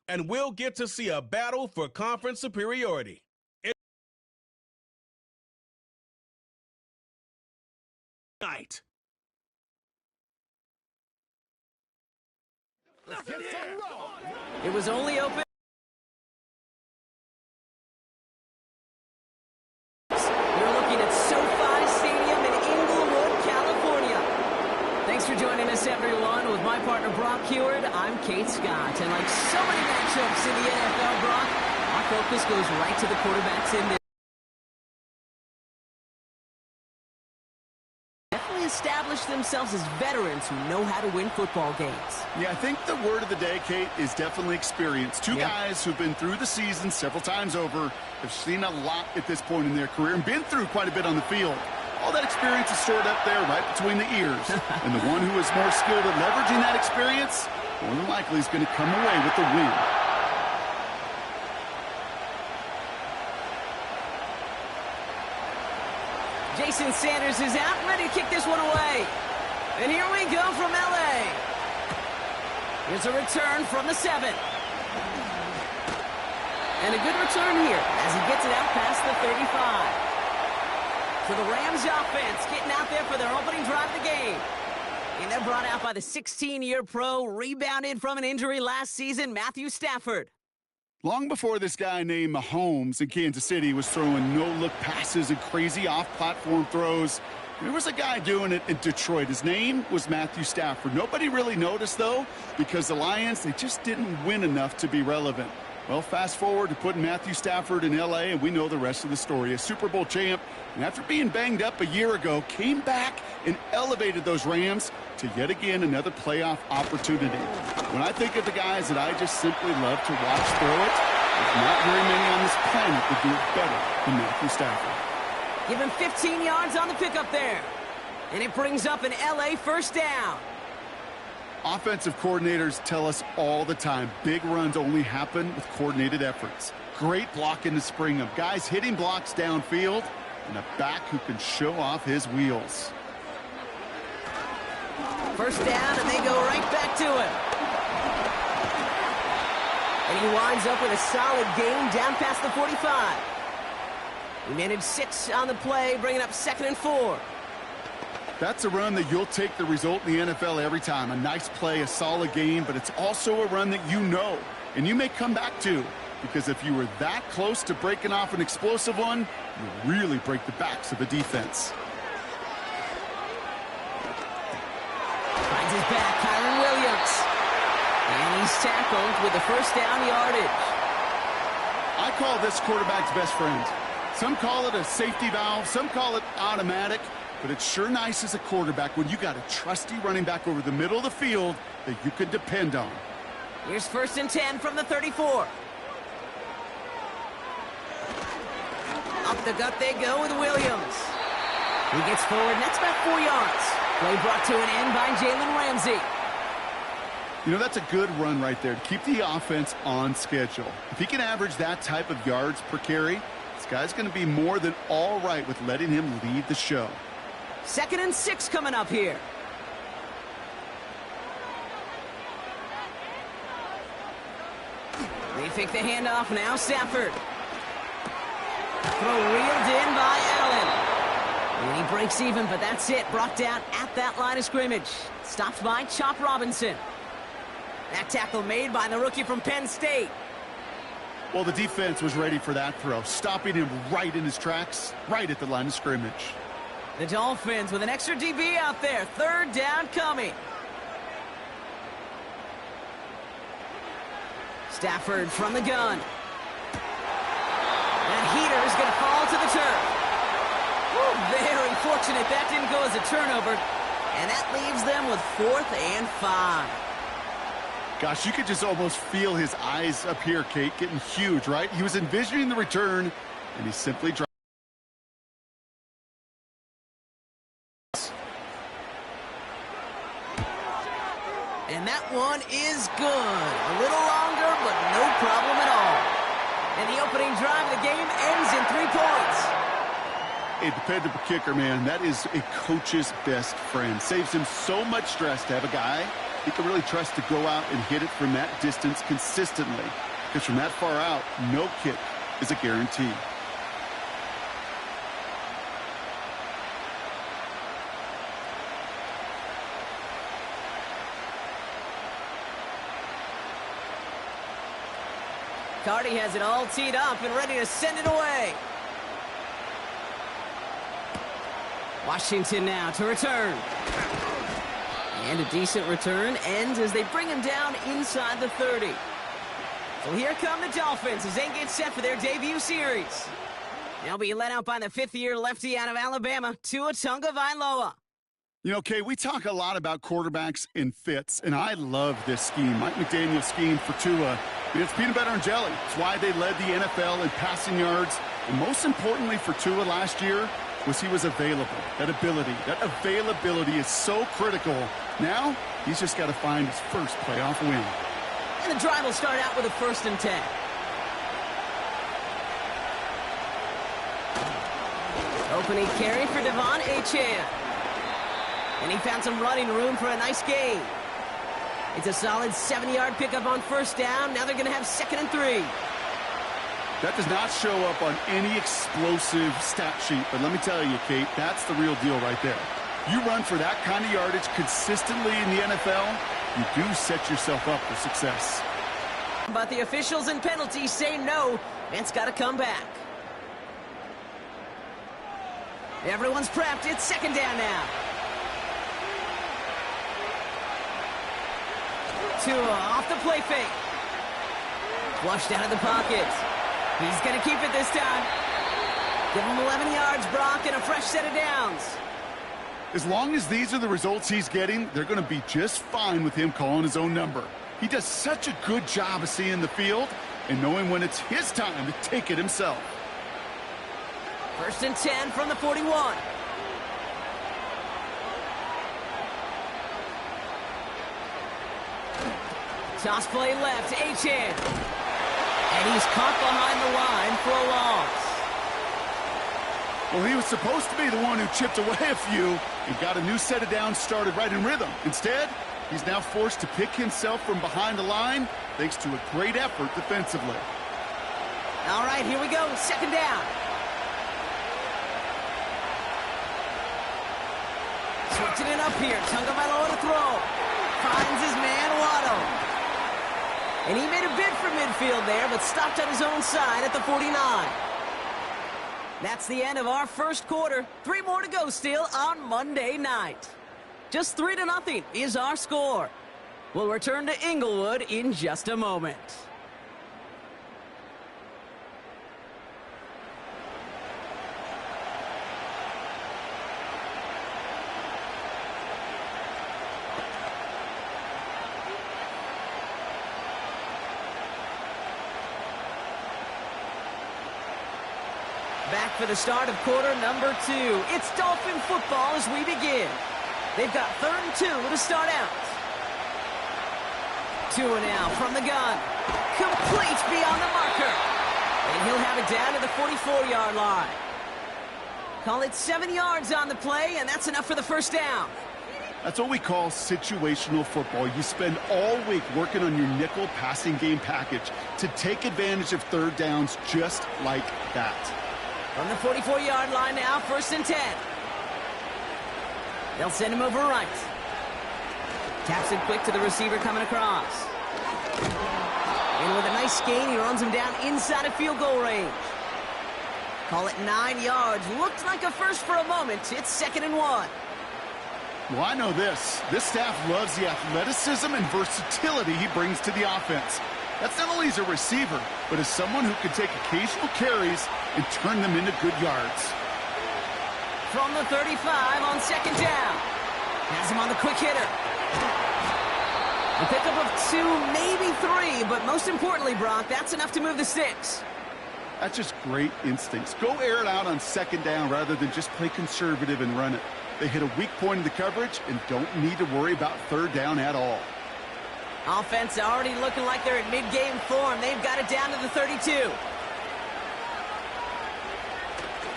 and we'll get to see a battle for conference superiority. Night. It was only open. You're looking at SoFi Stadium in Inglewood, California. Thanks for joining us, everyone. With my partner, Brock Heward, I'm Kate Scott. And like so many matchups in the NFL, Brock, our focus goes right to the quarterbacks in this. Definitely established themselves as veterans who know how to win football games. Yeah, I think the word of the day, Kate, is definitely experience. Two guys who've been through the season several times over, have seen a lot at this point in their career, and been through quite a bit on the field. All that experience is stored up there right between the ears. And the one who is more skilled at leveraging that experience, more than likely is going to come away with the win. Jason Sanders is out, ready to kick this one away. And here we go from L.A. Here's a return from the 7. And a good return here as he gets it out past the 35. So the Rams offense getting out there for their opening drive of the game. And they're brought out by the 16-year pro, rebounded from an injury last season, Matthew Stafford. Long before this guy named Mahomes in Kansas City was throwing no-look passes and crazy off-platform throws, there was a guy doing it in Detroit. His name was Matthew Stafford. Nobody really noticed, though, because the Lions, they just didn't win enough to be relevant. Well, fast forward to putting Matthew Stafford in L.A., and we know the rest of the story. A Super Bowl champ, and after being banged up a year ago, came back and elevated those Rams to yet again another playoff opportunity. When I think of the guys that I just simply love to watch throw it, there's not very many on this planet that do it better than Matthew Stafford. Give him 15 yards on the pickup there. And it brings up an L.A. first down. Offensive coordinators tell us all the time, big runs only happen with coordinated efforts. Great blocking to spring them. Guys hitting blocks downfield, and a back who can show off his wheels. First down, and they go right back to him. And he winds up with a solid gain down past the 45. He managed 6 on the play, bringing up 2nd and 4. That's a run that you'll take the result in the NFL every time. A nice play, a solid game, but it's also a run that you know, and you may come back to, because if you were that close to breaking off an explosive one, you really break the backs of the defense. Finds his back, Kyron Williams. And he's tackled with the first down yardage. I call this quarterback's best friend. Some call it a safety valve, some call it automatic. But it's sure nice as a quarterback when you got a trusty running back over the middle of the field that you can depend on. Here's 1st and 10 from the 34. Up the gut they go with Williams. He gets forward, and that's about 4 yards. Play brought to an end by Jalen Ramsey. You know, that's a good run right there to keep the offense on schedule. If he can average that type of yards per carry, this guy's going to be more than all right with letting him lead the show. 2nd and 6 coming up here. They fake the handoff now, Stafford. Throw reeled in by Allen. And he breaks even, but that's it. Brought down at that line of scrimmage. Stopped by Chop Robinson. That tackle made by the rookie from Penn State. Well, the defense was ready for that throw, stopping him right in his tracks, right at the line of scrimmage. The Dolphins with an extra DB out there. 3rd down coming. Stafford from the gun. That heater is going to fall to the turf. Woo, very fortunate that didn't go as a turnover. And that leaves them with 4th and 5. Gosh, you could just almost feel his eyes up here, Kate, getting huge, right? He was envisioning the return, and he simply dropped. And that one is good. A little longer, but no problem at all. And the opening drive of the game ends in 3 points. A dependable kicker, man. That is a coach's best friend. Saves him so much stress to have a guy he can really trust to go out and hit it from that distance consistently. Because from that far out, no kick is a guarantee. Carty has it all teed up and ready to send it away. Washington now to return. And a decent return ends as they bring him down inside the 30. So here come the Dolphins as they get set for their debut series. They'll be led out by the fifth-year lefty out of Alabama, Tua Tagovailoa. You know, Kay, we talk a lot about quarterbacks in fits, and I love this scheme. Mike McDaniel's scheme for Tua. It's peanut butter and jelly. It's why they led the NFL in passing yards. And most importantly for Tua last year was he was available. That availability is so critical. Now, he's just got to find his first playoff win. And the drive will start out with a 1st and 10. Opening carry for Devon Achane. And he found some running room for a nice gain. It's a solid 70-yard pickup on 1st down. Now they're going to have 2nd and 3. That does not show up on any explosive stat sheet. But let me tell you, Kate, that's the real deal right there. You run for that kind of yardage consistently in the NFL, you do set yourself up for success. But the officials and penalties say no. It's got to come back. Everyone's prepped. It's 2nd down now. Tua off the play fake. Flushed out of the pocket. He's going to keep it this time. Give him 11 yards, Brock, and a fresh set of downs. As long as these are the results he's getting, they're going to be just fine with him calling his own number. He does such a good job of seeing the field and knowing when it's his time to take it himself. 1st and 10 from the 41. Toss play left, Achane. And he's caught behind the line for a loss. Well, he was supposed to be the one who chipped away a few and got a new set of downs started right in rhythm. Instead, he's now forced to pick himself from behind the line thanks to a great effort defensively. All right, here we go. 2nd down. Switching it up here. Tagovailoa to throw. Finds his man, Waddle. And he made a bid for midfield there, but stopped on his own side at the 49. That's the end of our 1st quarter. 3 more to go still on Monday night. Just 3-0 is our score. We'll return to Inglewood in just a moment. Back for the start of quarter number 2. It's Dolphin football as we begin. They've got 3rd and 2 to start out. Tua now from the gun. Complete beyond the marker. And he'll have it down to the 44-yard line. Call it 7 yards on the play, and that's enough for the 1st down. That's what we call situational football. You spend all week working on your nickel passing game package to take advantage of 3rd downs just like that. From the 44-yard line now, 1st and 10. They'll send him over right. Taps it quick to the receiver coming across. And with a nice gain, he runs him down inside of field goal range. Call it 9 yards. Looked like a first for a moment. It's 2nd and 1. Well, I know this. This staff loves the athleticism and versatility he brings to the offense. That's not only as a receiver, but as someone who can take occasional carries and turn them into good yards. From the 35 on 2nd down. Has him on the quick hitter. A pickup of 2, maybe 3, but most importantly, Brock, that's enough to move the sticks. That's just great instincts. Go air it out on 2nd down rather than just play conservative and run it. They hit a weak point in the coverage and don't need to worry about 3rd down at all. Offense already looking like they're in mid-game form. They've got it down to the 32.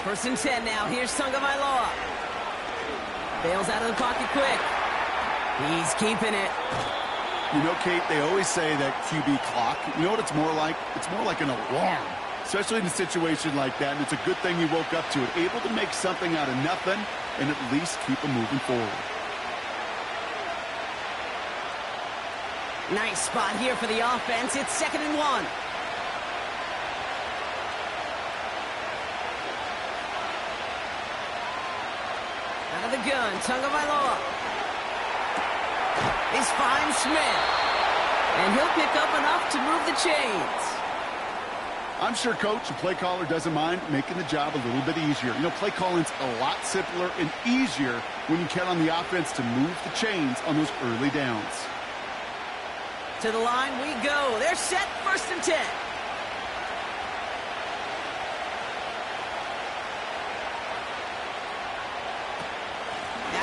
1st and 10 now. Here's Tagovailoa. Bails out of the pocket quick. He's keeping it. You know, Kate, they always say that QB clock, you know what it's more like? It's more like an alarm, especially in a situation like that, and it's a good thing he woke up to it, able to make something out of nothing and at least keep him moving forward. Nice spot here for the offense. It's 2nd and 1. Out of the gun, Tagovailoa. He's finds Smith. And he'll pick up enough to move the chains. I'm sure coach and play caller doesn't mind making the job a little bit easier. You know, play calling's a lot simpler and easier when you count on the offense to move the chains on those early downs. To the line we go. They're set, 1st and 10.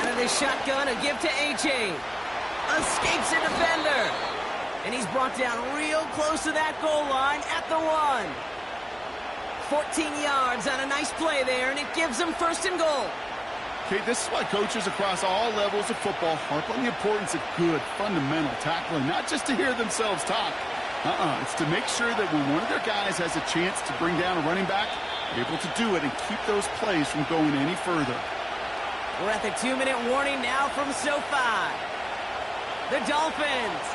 Out of the shotgun, a give to A-Chain. Escapes a defender. And he's brought down real close to that goal line at the 1. 14 yards on a nice play there, and it gives them 1st and goal. Okay, this is why coaches across all levels of football harp on the importance of good, fundamental tackling, not just to hear themselves talk. It's to make sure that when one of their guys has a chance to bring down a running back, they're able to do it and keep those plays from going any further. We're at the 2-minute warning now from SoFi. The Dolphins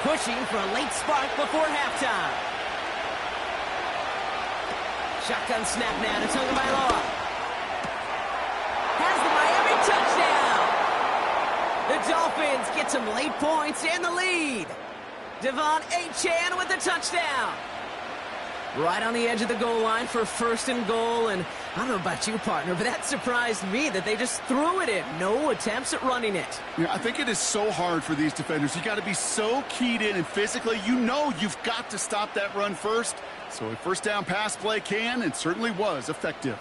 pushing for a late spark before halftime. Shotgun snap now to Tagovailoa. Has the Miami touchdown. The Dolphins get some late points and the lead. Devon A-Chan with the touchdown. Right on the edge of the goal line for 1st and goal. And I don't know about you, partner, but that surprised me that they just threw it in. No attempts at running it. Yeah, I think it is so hard for these defenders. You got to be so keyed in and physically, you know you've got to stop that run first. So a 1st down pass play can and certainly was effective.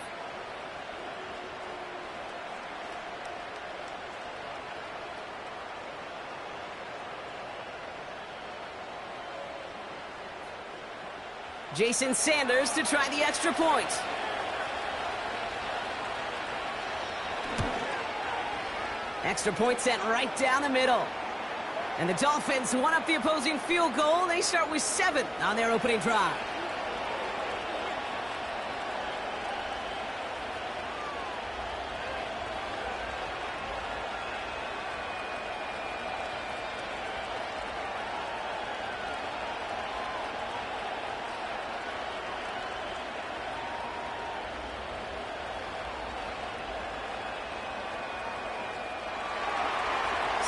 Jason Sanders to try the extra point. Extra point sent right down the middle. And the Dolphins won up the opposing field goal. They start with 7 on their opening drive.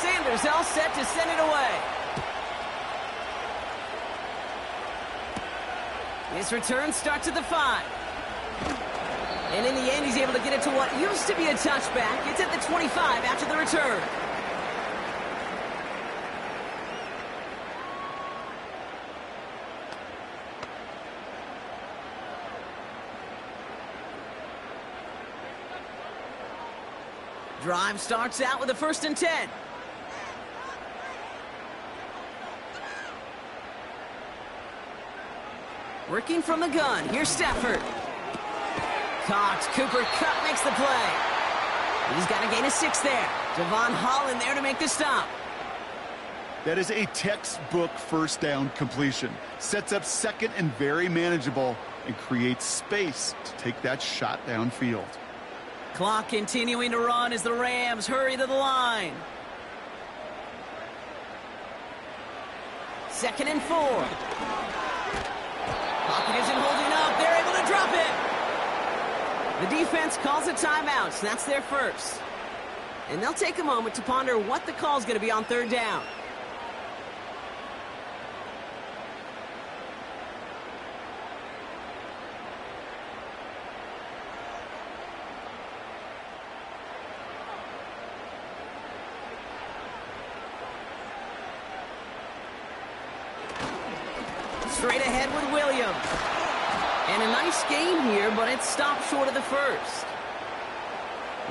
Sanders all set to send it away. This return starts at the 5. And in the end, he's able to get it to what used to be a touchback. It's at the 25 after the return. Drive starts out with a 1st and 10. Working from the gun. Here's Stafford. Caught. Cooper Kupp makes the play. He's got to gain a 6 there. Devon Holland there to make the stop. That is a textbook 1st down completion. Sets up 2nd and very manageable and creates space to take that shot downfield. Clock continuing to run as the Rams hurry to the line. 2nd and 4. Pocket isn't holding up. They're able to drop it. The defense calls a timeout. So that's their 1st. And they'll take a moment to ponder what the call is going to be on 3rd down. Straight ahead with Williams. And a nice game here, but it's stopped short of the 1st.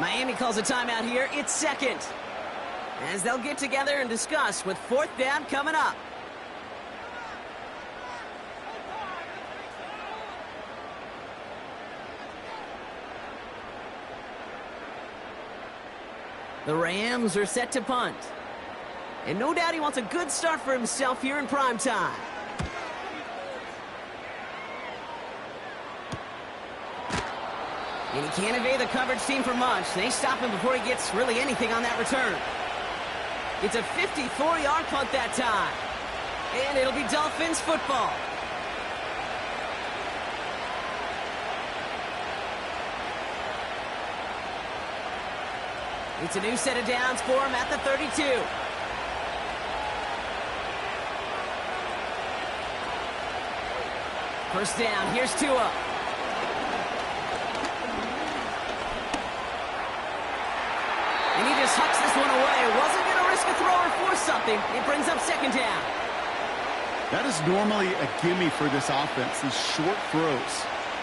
Miami calls a timeout here. It's 2nd. As they'll get together and discuss with 4th down coming up. The Rams are set to punt. And no doubt he wants a good start for himself here in prime time. And he can't evade the coverage team for much. They stop him before he gets really anything on that return. It's a 54-yard punt that time. And it'll be Dolphins football. It's a new set of downs for him at the 32. First down, here's Tua. And he just hucks this one away. Wasn't going to risk a throw or force something. It brings up second down. That is normally a gimme for this offense, these short throws.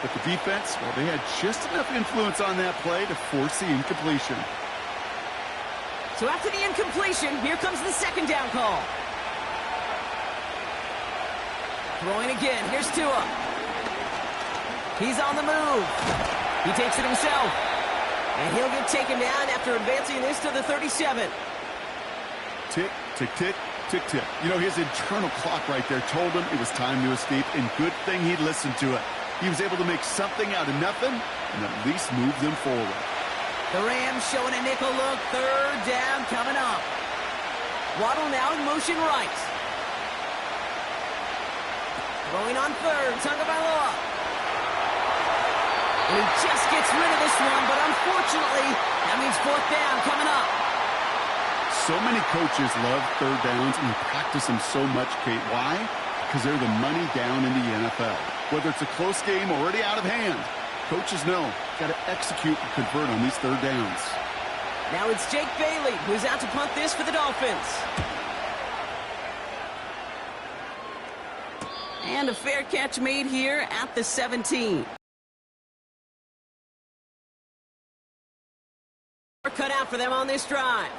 But the defense, well, they had just enough influence on that play to force the incompletion. So after the incompletion, here comes the second down call. Throwing again. Here's Tua. He's on the move. He takes it himself. And he'll get taken down after advancing this to the 37. Tick, tick, tick, tick, tick. You know, his internal clock right there told him it was time to escape, and good thing he listened to it. He was able to make something out of nothing and at least move them forward. The Rams showing a nickel look. Third down coming up. Waddle now in motion right. Throwing on third. Tagovailoa. And he just gets rid of this one, but unfortunately, that means fourth down coming up. So many coaches love third downs and practice them so much, Kate. Why? Because they're the money down in the NFL. Whether it's a close game or already out of hand, coaches know, got to execute and convert on these third downs. Now it's Jake Bailey, who's out to punt this for the Dolphins. And a fair catch made here at the 17. Cut out for them on this drive.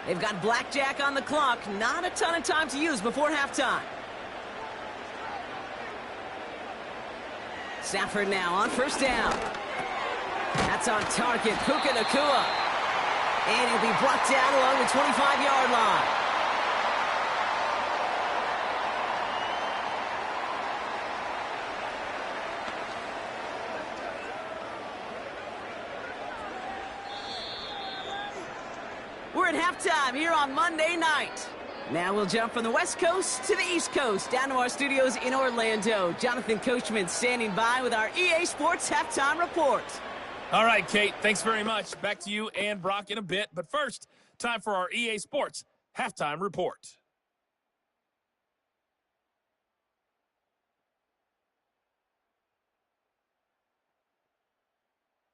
They've got blackjack on the clock. Not a ton of time to use before halftime. Stafford now on first down. That's on target. Puka Nacua. And he'll be brought down along the 25-yard line. We're at halftime here on Monday night. Now we'll jump from the West Coast to the East Coast, down to our studios in Orlando. Jonathan Coachman standing by with our EA Sports Halftime Report. All right, Kate, thanks very much. Back to you and Brock in a bit. But first, time for our EA Sports Halftime Report.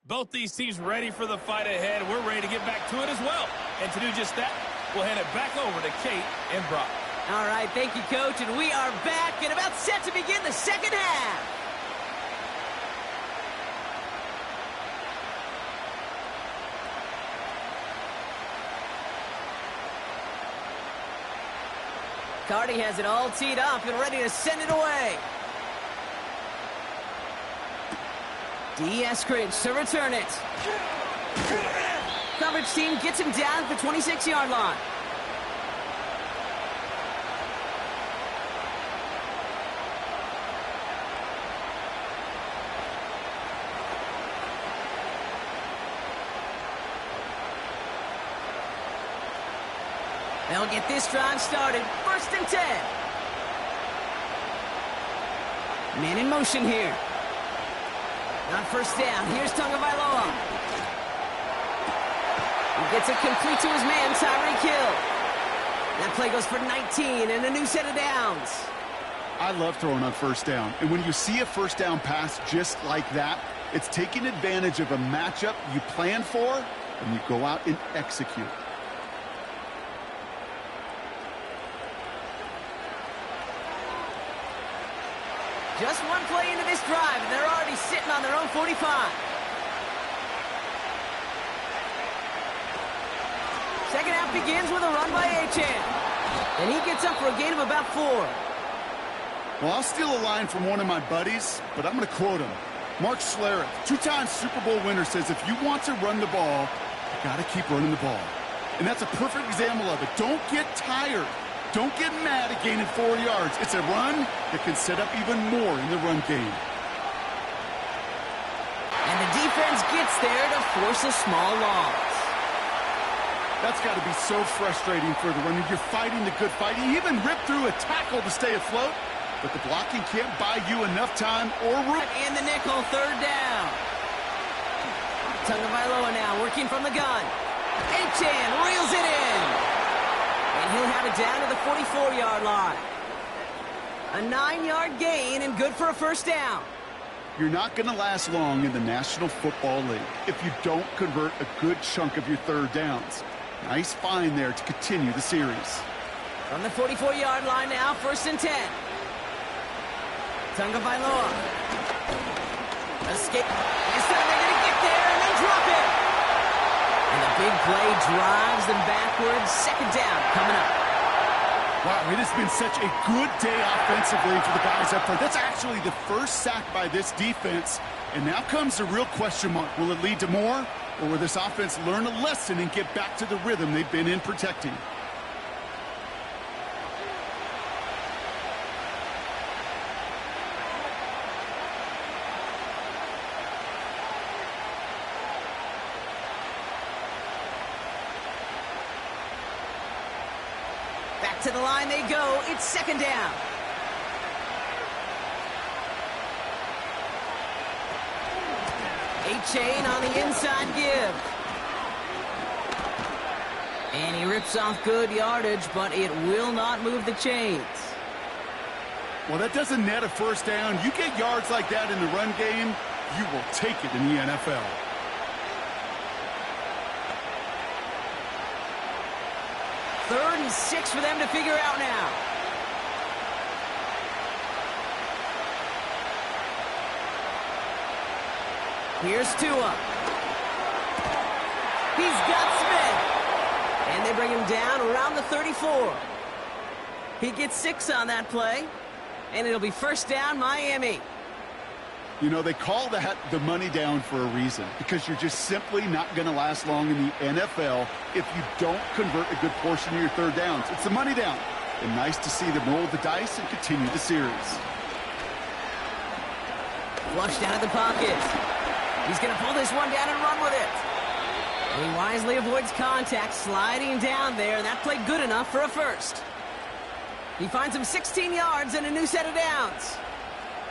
Both these teams ready for the fight ahead. We're ready to get back to it as well. And to do just that, we'll hand it back over to Kate and Brock. All right, thank you, Coach. And we are back and about set to begin the second half. Cardi has it all teed up and ready to send it away. D. Eskridge to return it. Coverage team gets him down at the 26-yard line. They'll get this drive started. First and 10. Man in motion here. On first down, here's Tagovailoa. He gets it complete to his man, Tyreek Hill. That play goes for 19 and a new set of downs. I love throwing on first down. And when you see a first down pass just like that, it's taking advantage of a matchup you plan for, and you go out and execute. Just one play into this drive, and they're already sitting on their own 45. Second half begins with a run by Achane. And he gets up for a gain of about 4. Well, I'll steal a line from one of my buddies, but I'm going to quote him. Mark Schlereth, two-time Super Bowl winner, says if you want to run the ball, you got to keep running the ball. And that's a perfect example of it. Don't get tired. Don't get mad at gaining 4 yards. It's a run that can set up even more in the run game. And the defense gets there to force a small loss. That's got to be so frustrating for the runner. You're fighting the good fight. He even ripped through a tackle to stay afloat, but the blocking can't buy you enough time or room. In the nickel, third down. Tagovailoa now working from the gun. Achan reels it in. And he'll have it down to the 44-yard line. A 9-yard gain and good for a first down. You're not going to last long in the National Football League if you don't convert a good chunk of your third downs. Nice find there to continue the series. From the 44-yard line now, 1st and 10. Tagovailoa. Escape. Instead, they're going to get there and then drop it. And the big play drives them backwards. 2nd down coming up. Wow, it has been such a good day offensively for the guys up front. That's actually the first sack by this defense. And now comes the real question mark. Will it lead to more? Or will this offense learn a lesson and get back to the rhythm they've been in protecting? Back to the line they go. It's 2nd down. Achane on the inside give. And he rips off good yardage, but it will not move the chains. Well, that doesn't net a first down. You get yards like that in the run game, you will take it in the NFL. Third and 6 for them to figure out now. Here's Tua. He's got Smith. And they bring him down around the 34. He gets 6 on that play. And it'll be 1st down, Miami. You know, they call that the money down for a reason, because you're just simply not going to last long in the NFL if you don't convert a good portion of your third downs. It's the money down. And nice to see them roll the dice and continue the series. Flushed out of the pocket. He's going to pull this one down and run with it. And he wisely avoids contact, sliding down there, and that played good enough for a first. He finds him 16 yards and a new set of downs.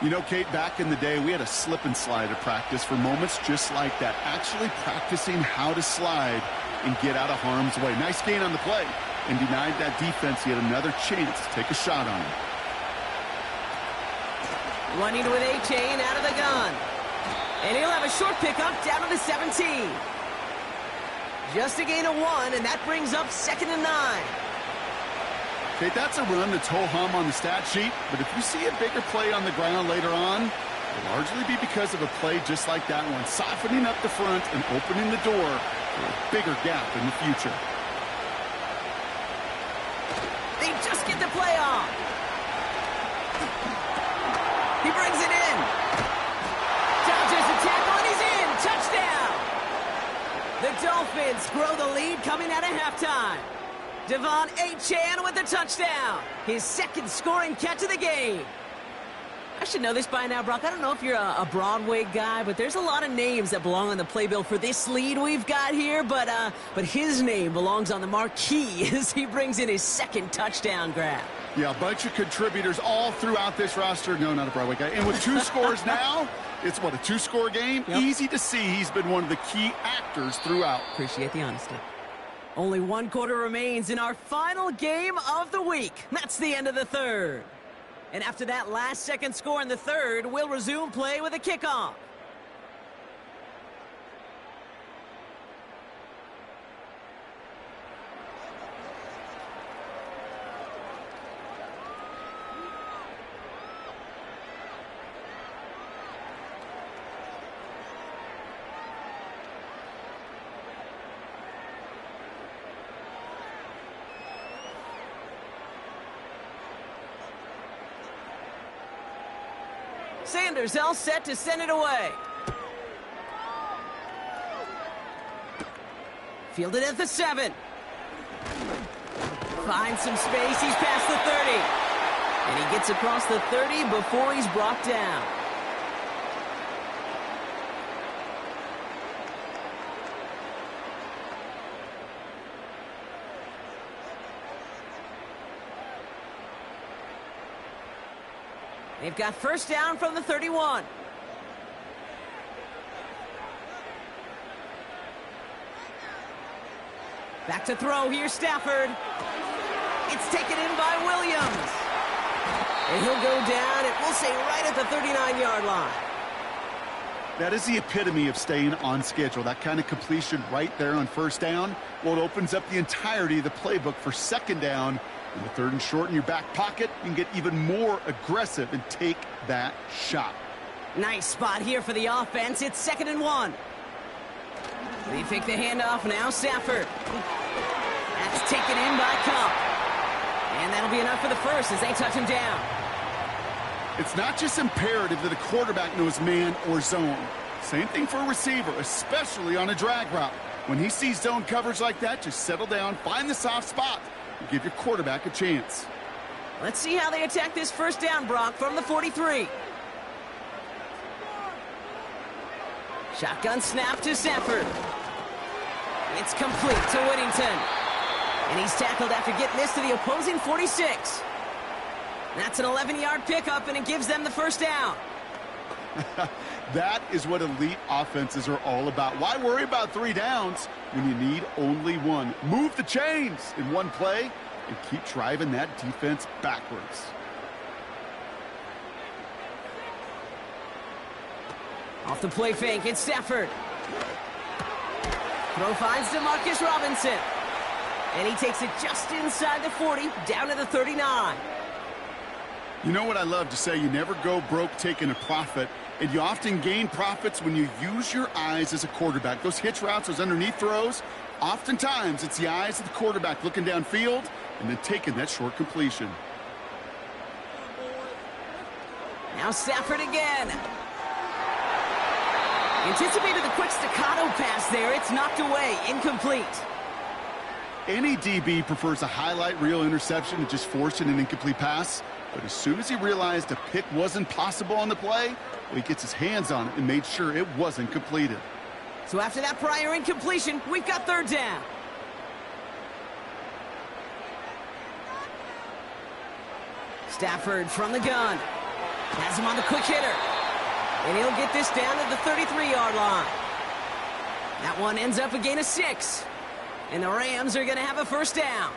You know, Kate, back in the day, we had a slip and slide at practice for moments just like that. Actually practicing how to slide and get out of harm's way. Nice gain on the play, and denied that defense yet another chance to take a shot on him. Running with Achane out of the gun. And he'll have a short pickup down to the 17. Just a gain of 1, and that brings up 2nd and 9. Okay, that's a run that's ho-hum on the stat sheet, but if you see a bigger play on the ground later on, it'll largely be because of a play just like that one, softening up the front and opening the door for a bigger gap in the future. They just get the play off. He brings it in. Dodges the tackle, and he's in. Touchdown. The Dolphins grow the lead coming out of halftime. Devon Achane with the touchdown. His 2nd scoring catch of the game. I should know this by now, Brock. I don't know if you're a Broadway guy, but there's a lot of names that belong on the playbill for this lead we've got here. But his name belongs on the marquee as he brings in his 2nd touchdown grab. Yeah, a bunch of contributors all throughout this roster. No, not a Broadway guy. And with 2 scores now, it's what, a 2-score game? Yep. Easy to see he's been one of the key actors throughout. Appreciate the honesty. Only 1 quarter remains in our final game of the week. That's the end of the 3rd. And after that last second score in the 3rd, we'll resume play with a kickoff. Sanders all set to send it away. Fielded at the 7. Finds some space. He's past the 30. And he gets across the 30 before he's brought down. They've got first down from the 31. Back to throw here, Stafford. It's taken in by Williams. And he'll go down, and we'll say right at the 39-yard line. That is the epitome of staying on schedule. That kind of completion right there on first down. Well, it opens up the entirety of the playbook for second down. In the 3rd and short in your back pocket, you can get even more aggressive and take that shot. Nice spot here for the offense. It's 2nd and 1. They take the handoff now, Stafford. That's taken in by Cup. And that'll be enough for the first as they touch him down. It's not just imperative that a quarterback knows man or zone. Same thing for a receiver, especially on a drag route. When he sees zone coverage like that, just settle down, find the soft spot, and give your quarterback a chance. Let's see how they attack this first down, Brock, from the 43. Shotgun snap to Stafford. It's complete to Whittington. And he's tackled after getting this to the opposing 46. That's an 11-yard pickup, and it gives them the first down. That is what elite offenses are all about. Why worry about 3 downs when you need only 1? Move the chains in one play and keep driving that defense backwards. Off the play fake, it's Stafford. Throw finds DeMarcus Robinson. And he takes it just inside the 40, down to the 39. You know what I love to say? You never go broke taking a profit, and you often gain profits when you use your eyes as a quarterback. Those hitch routes, those underneath throws, oftentimes it's the eyes of the quarterback looking downfield and then taking that short completion. Now Stafford again. Anticipated the quick staccato pass there. It's knocked away, incomplete. Any DB prefers a highlight reel interception to just forcing an incomplete pass. But as soon as he realized a pick wasn't possible on the play, well, he gets his hands on it and made sure it wasn't completed. So after that prior incompletion, we've got 3rd down. Stafford from the gun. Has him on the quick hitter. And he'll get this down to the 33-yard line. That one ends up a gain of 6. And the Rams are going to have a first down.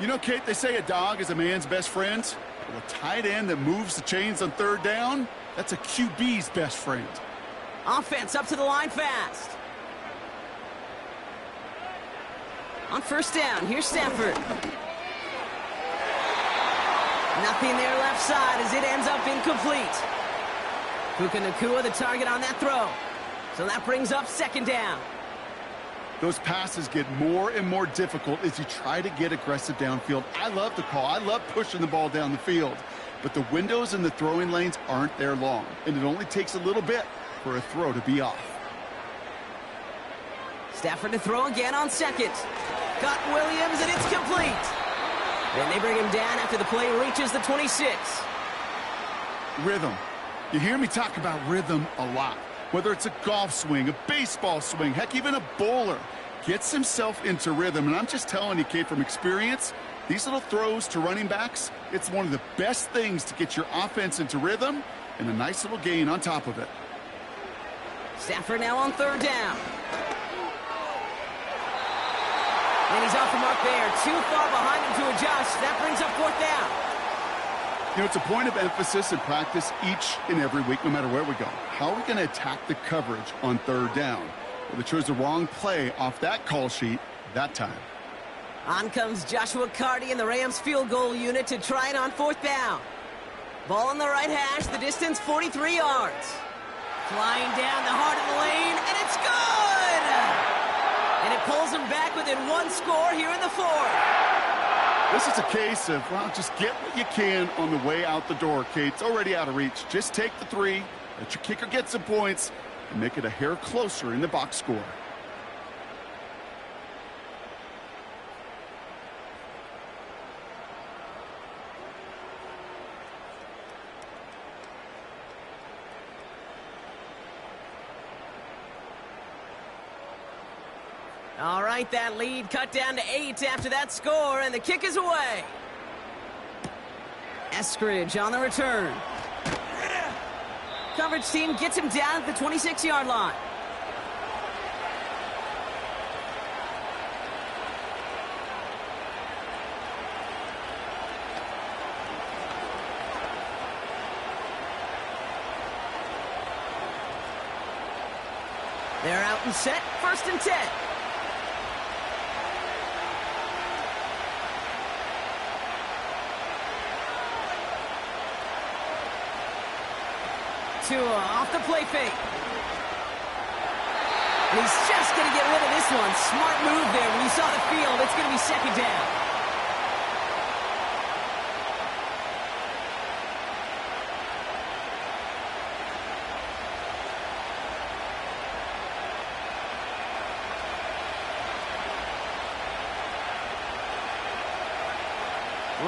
You know, Kate, they say a dog is a man's best friend. Well, a tight end that moves the chains on 3rd down, that's a QB's best friend. Offense up to the line fast. On first down, here's Stafford. Nothing there left side as it ends up incomplete. Puka Nacua the target on that throw. So that brings up 2nd down. Those passes get more and more difficult as you try to get aggressive downfield. I love the call. I love pushing the ball down the field. But the windows in the throwing lanes aren't there long. And it only takes a little bit for a throw to be off. Stafford to throw again on 2nd. Got Williams, and it's complete. And they bring him down after the play reaches the 26. Rhythm. You hear me talk about rhythm a lot. Whether it's a golf swing, a baseball swing, heck, even a bowler gets himself into rhythm. And I'm just telling you, Kate, from experience, these little throws to running backs, it's one of the best things to get your offense into rhythm and a nice little gain on top of it. Stafford now on 3rd down. And he's off the mark there. Too far behind him to adjust. That brings up 4th down. You know, it's a point of emphasis in practice each and every week, no matter where we go. How are we going to attack the coverage on 3rd down? Well, they chose the wrong play off that call sheet that time. On comes Joshua Carty and the Rams field goal unit to try it on 4th down. Ball on the right hash, the distance 43 yards. Flying down the heart of the lane, and it's good! And it pulls them back within 1 score here in the 4th. This is a case of, well, just get what you can on the way out the door, Kate. It's already out of reach. Just take the three, let your kicker get some points, and make it a hair closer in the box score. All right, that lead cut down to 8 after that score, and the kick is away. Eskridge on the return. Coverage team gets him down at the 26-yard line. They're out and set, 1st and 10. Tua off the play fake. And he's just going to get rid of this one. Smart move there. When you saw the field, it's going to be 2nd down.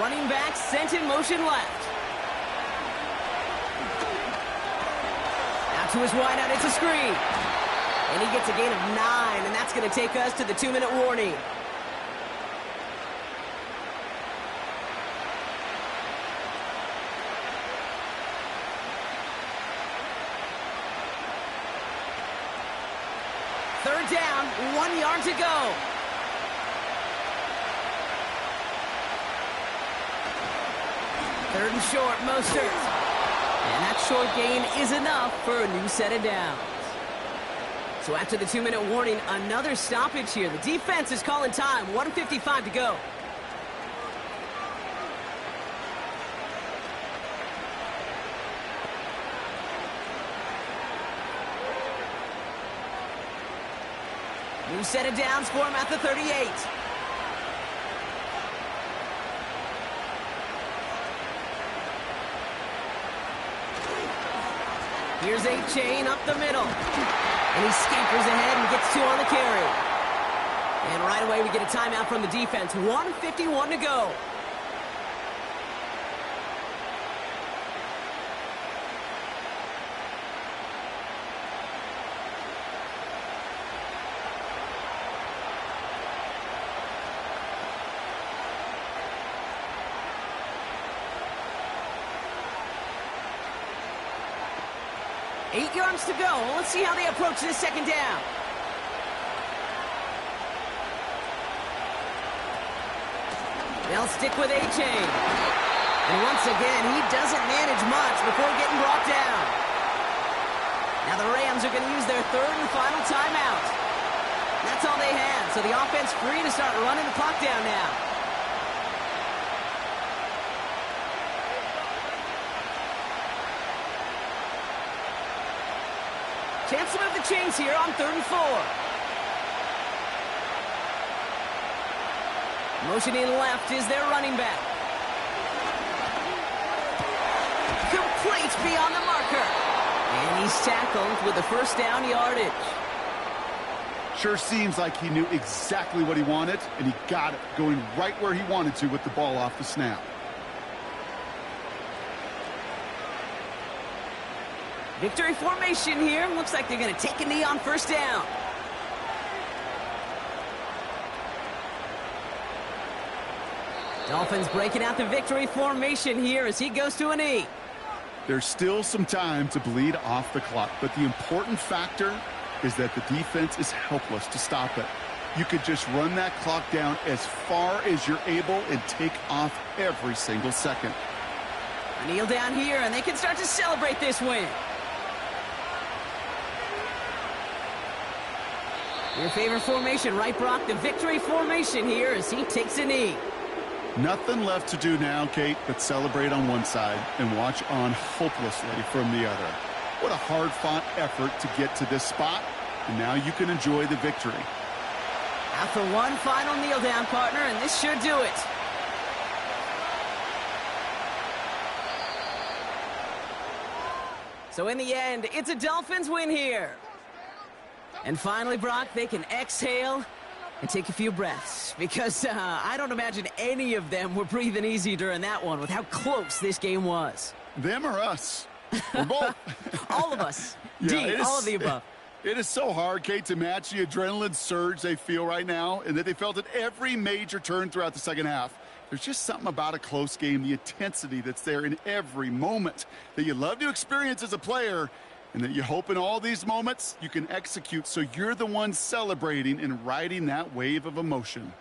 Running back sent in motion left. To his wideout, it's a screen. And he gets a gain of 9, and that's going to take us to the 2-minute warning. Third down, 1 yard to go. Third and short, Mostert. And that short gain is enough for a new set of downs. So after the 2-minute warning, another stoppage here. The defense is calling time. 1:55 to go. New set of downs for him at the 38. Here's A-Chain up the middle. And he scampers ahead and gets 2 on the carry. And right away we get a timeout from the defense. 1:51 to go. Eight yards to go. Let's see how they approach this 2nd down. They'll stick with A-Chain. And once again, he doesn't manage much before getting brought down. Now the Rams are going to use their 3rd and final timeout. That's all they had, so the offense free to start running the clock down now. Chance to move the chains here on 3rd and 4. Motioning left is their running back. Complete beyond the marker. And he's tackled with the 1st down yardage. Sure seems like he knew exactly what he wanted, and he got it, going right where he wanted to with the ball off the snap. Victory formation here. Looks like they're going to take a knee on 1st down. Dolphins breaking out the victory formation here as he goes to a knee. There's still some time to bleed off the clock, but the important factor is that the defense is helpless to stop it. You could just run that clock down as far as you're able and take off every single second. A kneel down here, and they can start to celebrate this win. Your favorite formation, right, Brock? The victory formation here as he takes a knee. Nothing left to do now, Kate, but celebrate on one side and watch on hopelessly from the other. What a hard-fought effort to get to this spot, and now you can enjoy the victory. After one final kneel down, partner, and this should do it. So in the end, it's a Dolphins win here. And finally, Brock, they can exhale and take a few breaths, because I don't imagine any of them were breathing easy during that one with how close this game was. Them or us? We're both. All of us. Yeah, All of the above. It is so hard, Kate, to match the adrenaline surge they feel right now, and that they felt at every major turn throughout the second half. There's just something about a close game, the intensity that's there in every moment that you love to experience as a player, and that you hope in all these moments you can execute so you're the one celebrating and riding that wave of emotion.